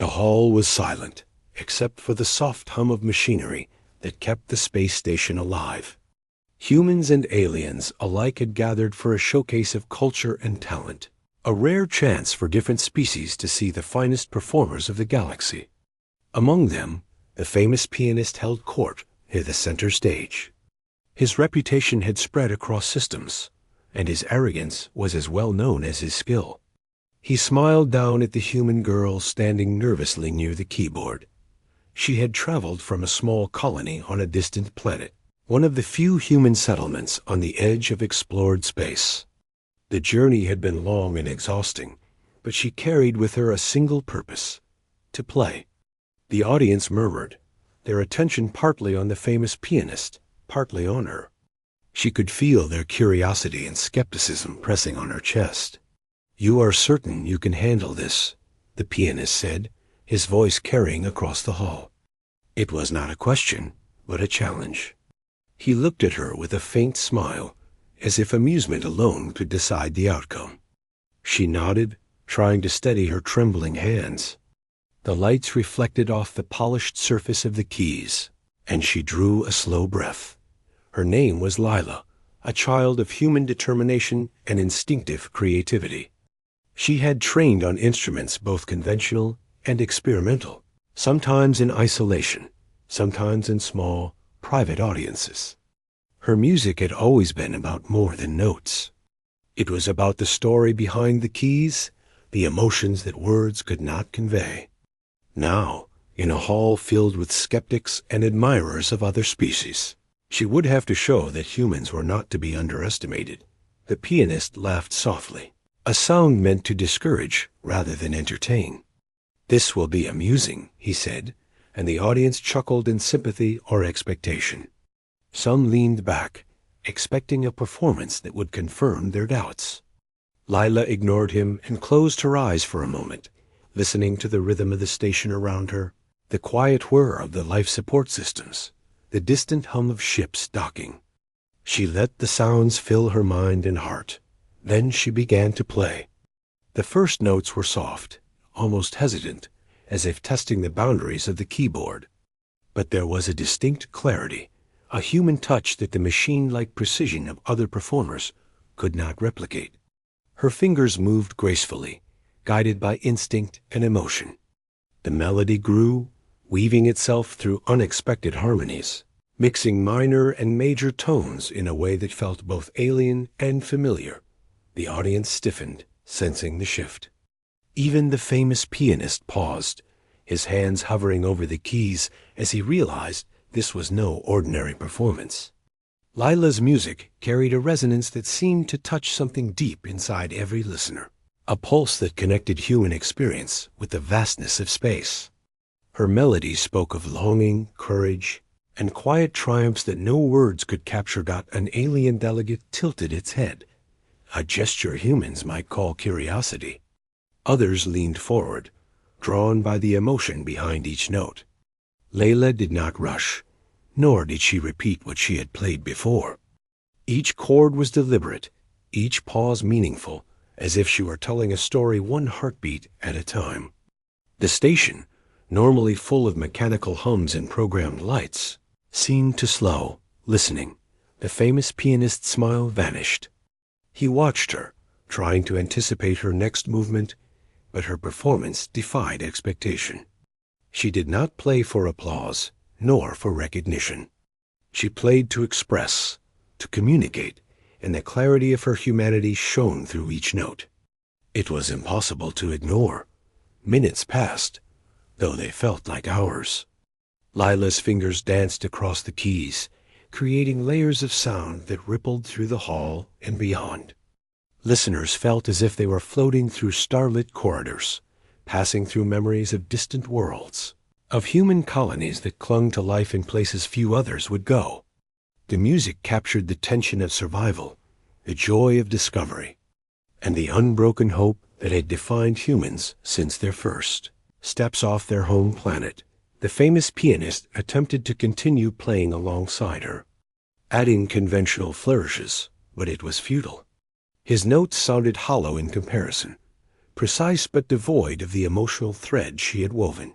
The hall was silent, except for the soft hum of machinery that kept the space station alive. Humans and aliens alike had gathered for a showcase of culture and talent, a rare chance for different species to see the finest performers of the galaxy. Among them, the famous pianist held court near the center stage. His reputation had spread across systems, and his arrogance was as well known as his skill. He smiled down at the human girl standing nervously near the keyboard. She had traveled from a small colony on a distant planet, one of the few human settlements on the edge of explored space. The journey had been long and exhausting, but she carried with her a single purpose: to play. The audience murmured, their attention partly on the famous pianist, partly on her. She could feel their curiosity and skepticism pressing on her chest. "You are certain you can handle this?" the pianist said, his voice carrying across the hall. It was not a question, but a challenge. He looked at her with a faint smile, as if amusement alone could decide the outcome. She nodded, trying to steady her trembling hands. The lights reflected off the polished surface of the keys, and she drew a slow breath. Her name was Lila, a child of human determination and instinctive creativity. She had trained on instruments both conventional and experimental, sometimes in isolation, sometimes in small, private audiences. Her music had always been about more than notes. It was about the story behind the keys, the emotions that words could not convey. Now, in a hall filled with skeptics and admirers of other species, she would have to show that humans were not to be underestimated. The pianist laughed softly, a sound meant to discourage rather than entertain. "This will be amusing," he said, and the audience chuckled in sympathy or expectation. Some leaned back, expecting a performance that would confirm their doubts. Lila ignored him and closed her eyes for a moment, listening to the rhythm of the station around her, the quiet whir of the life support systems, the distant hum of ships docking. She let the sounds fill her mind and heart. Then she began to play. The first notes were soft, almost hesitant, as if testing the boundaries of the keyboard. But there was a distinct clarity, a human touch that the machine-like precision of other performers could not replicate. Her fingers moved gracefully, guided by instinct and emotion. The melody grew, weaving itself through unexpected harmonies, mixing minor and major tones in a way that felt both alien and familiar. The audience stiffened, sensing the shift. Even the famous pianist paused, his hands hovering over the keys as he realized this was no ordinary performance. Lila's music carried a resonance that seemed to touch something deep inside every listener, a pulse that connected human experience with the vastness of space. Her melody spoke of longing, courage, and quiet triumphs that no words could capture. An alien delegate tilted its head, a gesture humans might call curiosity. Others leaned forward, drawn by the emotion behind each note. Layla did not rush, nor did she repeat what she had played before. Each chord was deliberate, each pause meaningful, as if she were telling a story one heartbeat at a time. The station, normally full of mechanical hums and programmed lights, seemed to slow. Listening, the famous pianist's smile vanished. He watched her, trying to anticipate her next movement, but her performance defied expectation. She did not play for applause, nor for recognition. She played to express, to communicate, and the clarity of her humanity shone through each note. It was impossible to ignore. Minutes passed, though they felt like hours. Lila's fingers danced across the keys, creating layers of sound that rippled through the hall and beyond. Listeners felt as if they were floating through starlit corridors, passing through memories of distant worlds, of human colonies that clung to life in places few others would go. The music captured the tension of survival, the joy of discovery, and the unbroken hope that had defined humans since their first steps off their home planet. The famous pianist attempted to continue playing alongside her, adding conventional flourishes, but it was futile. His notes sounded hollow in comparison, precise but devoid of the emotional thread she had woven.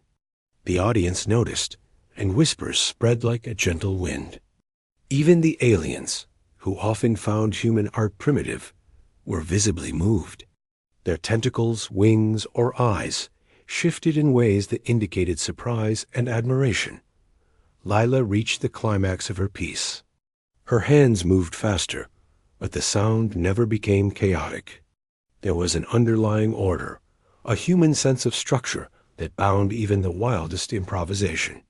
The audience noticed, and whispers spread like a gentle wind. Even the aliens, who often found human art primitive, were visibly moved. Their tentacles, wings, or eyes shifted in ways that indicated surprise and admiration. Lila reached the climax of her piece. Her hands moved faster, but the sound never became chaotic. There was an underlying order, a human sense of structure that bound even the wildest improvisation.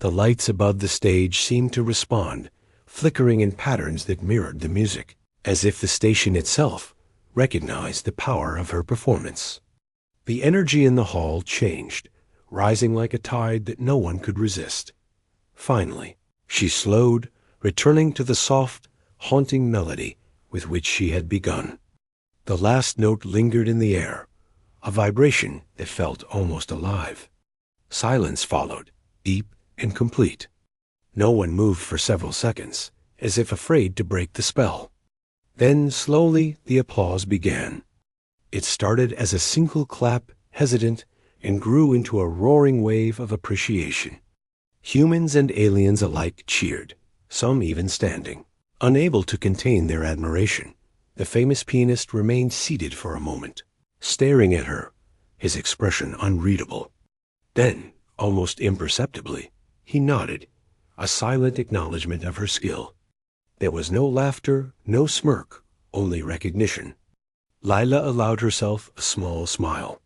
The lights above the stage seemed to respond, flickering in patterns that mirrored the music, as if the station itself recognized the power of her performance. The energy in the hall changed, rising like a tide that no one could resist. Finally, she slowed, returning to the soft, haunting melody with which she had begun. The last note lingered in the air, a vibration that felt almost alive. Silence followed, deep and complete. No one moved for several seconds, as if afraid to break the spell. Then, slowly, the applause began. It started as a single clap, hesitant, and grew into a roaring wave of appreciation. Humans and aliens alike cheered, some even standing. Unable to contain their admiration, the famous pianist remained seated for a moment, staring at her, his expression unreadable. Then, almost imperceptibly, he nodded, a silent acknowledgment of her skill. There was no laughter, no smirk, only recognition. Lila allowed herself a small smile.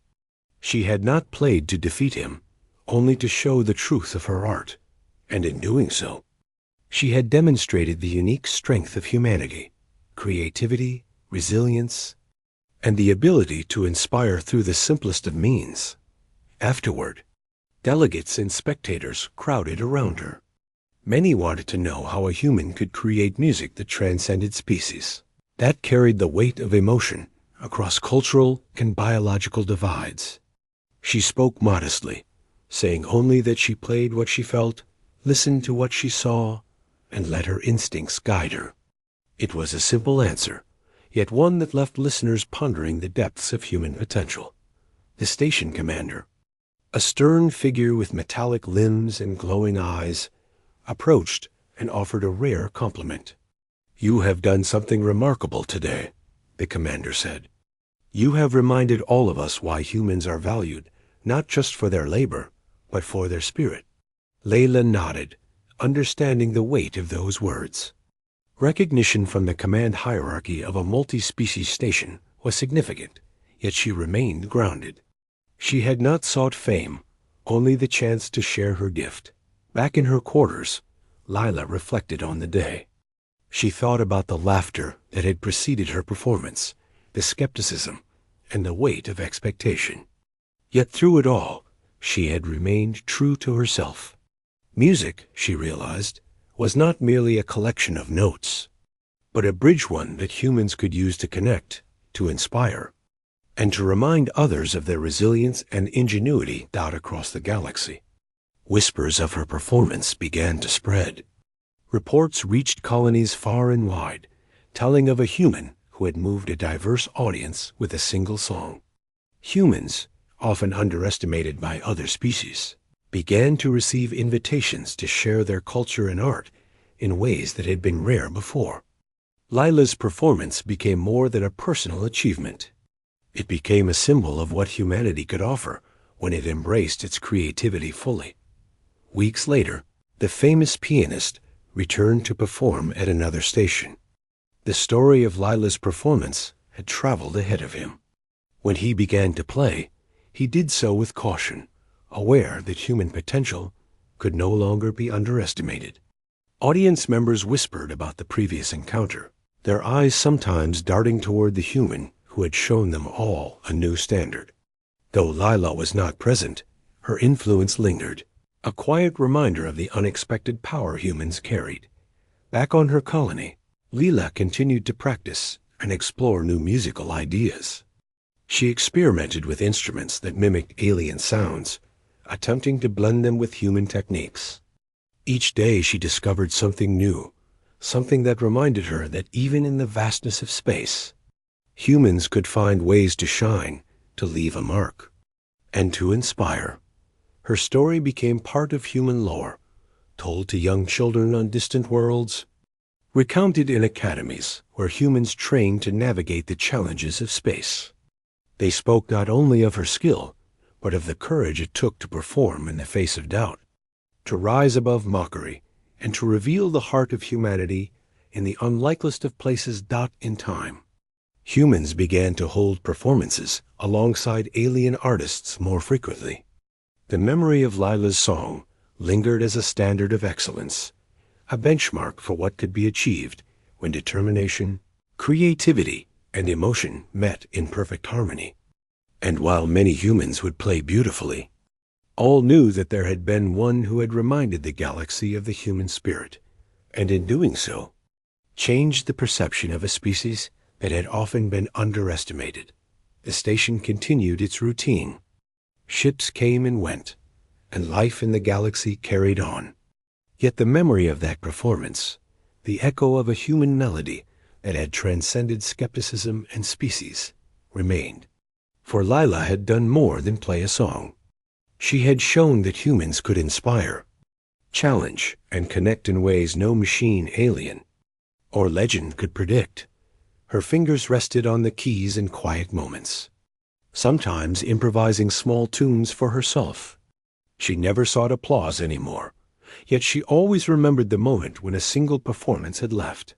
She had not played to defeat him, only to show the truth of her art, and in doing so, she had demonstrated the unique strength of humanity, creativity, resilience, and the ability to inspire through the simplest of means. Afterward, delegates and spectators crowded around her. Many wanted to know how a human could create music that transcended species, that carried the weight of emotion across cultural and biological divides. She spoke modestly, saying only that she played what she felt, listened to what she saw, and let her instincts guide her. It was a simple answer, yet one that left listeners pondering the depths of human potential. The station commander, a stern figure with metallic limbs and glowing eyes, approached and offered a rare compliment. "You have done something remarkable today," the commander said. "You have reminded all of us why humans are valued, not just for their labor, but for their spirit." Layla nodded, understanding the weight of those words. Recognition from the command hierarchy of a multi-species station was significant, yet she remained grounded. She had not sought fame, only the chance to share her gift. Back in her quarters, Lila reflected on the day. She thought about the laughter that had preceded her performance, the skepticism, and the weight of expectation. Yet through it all, she had remained true to herself. Music, she realized, was not merely a collection of notes, but a bridge one that humans could use to connect, to inspire, and to remind others of their resilience and ingenuity out across the galaxy. Whispers of her performance began to spread. Reports reached colonies far and wide, telling of a human who had moved a diverse audience with a single song. Humans, often underestimated by other species, began to receive invitations to share their culture and art in ways that had been rare before. Lila's performance became more than a personal achievement. It became a symbol of what humanity could offer when it embraced its creativity fully. Weeks later, the famous pianist returned to perform at another station. The story of Lila's performance had traveled ahead of him. When he began to play, he did so with caution, aware that human potential could no longer be underestimated. Audience members whispered about the previous encounter, their eyes sometimes darting toward the human who had shown them all a new standard. Though Lila was not present, her influence lingered, a quiet reminder of the unexpected power humans carried. Back on her colony, Lila continued to practice and explore new musical ideas. She experimented with instruments that mimicked alien sounds, attempting to blend them with human techniques. Each day she discovered something new, something that reminded her that even in the vastness of space, humans could find ways to shine to leave a mark, and to inspire. Her story became part of human lore, told to young children on distant worlds, recounted in academies where humans train to navigate the challenges of space. They spoke not only of her skill, but of the courage it took to perform in the face of doubt, to rise above mockery, and to reveal the heart of humanity in the unlikeliest of places. In time, humans began to hold performances alongside alien artists more frequently. The memory of Lila's song lingered as a standard of excellence, a benchmark for what could be achieved when determination, creativity, and emotion met in perfect harmony. And while many humans would play beautifully, all knew that there had been one who had reminded the galaxy of the human spirit, and in doing so, changed the perception of a species that had often been underestimated. The station continued its routine. Ships came and went, and life in the galaxy carried on. Yet the memory of that performance, the echo of a human melody that had transcended skepticism and species, remained. For Lila had done more than play a song. She had shown that humans could inspire, challenge, and connect in ways no machine, alien, or legend could predict. Her fingers rested on the keys in quiet moments, sometimes improvising small tunes for herself. She never sought applause anymore, yet she always remembered the moment when a single performance had left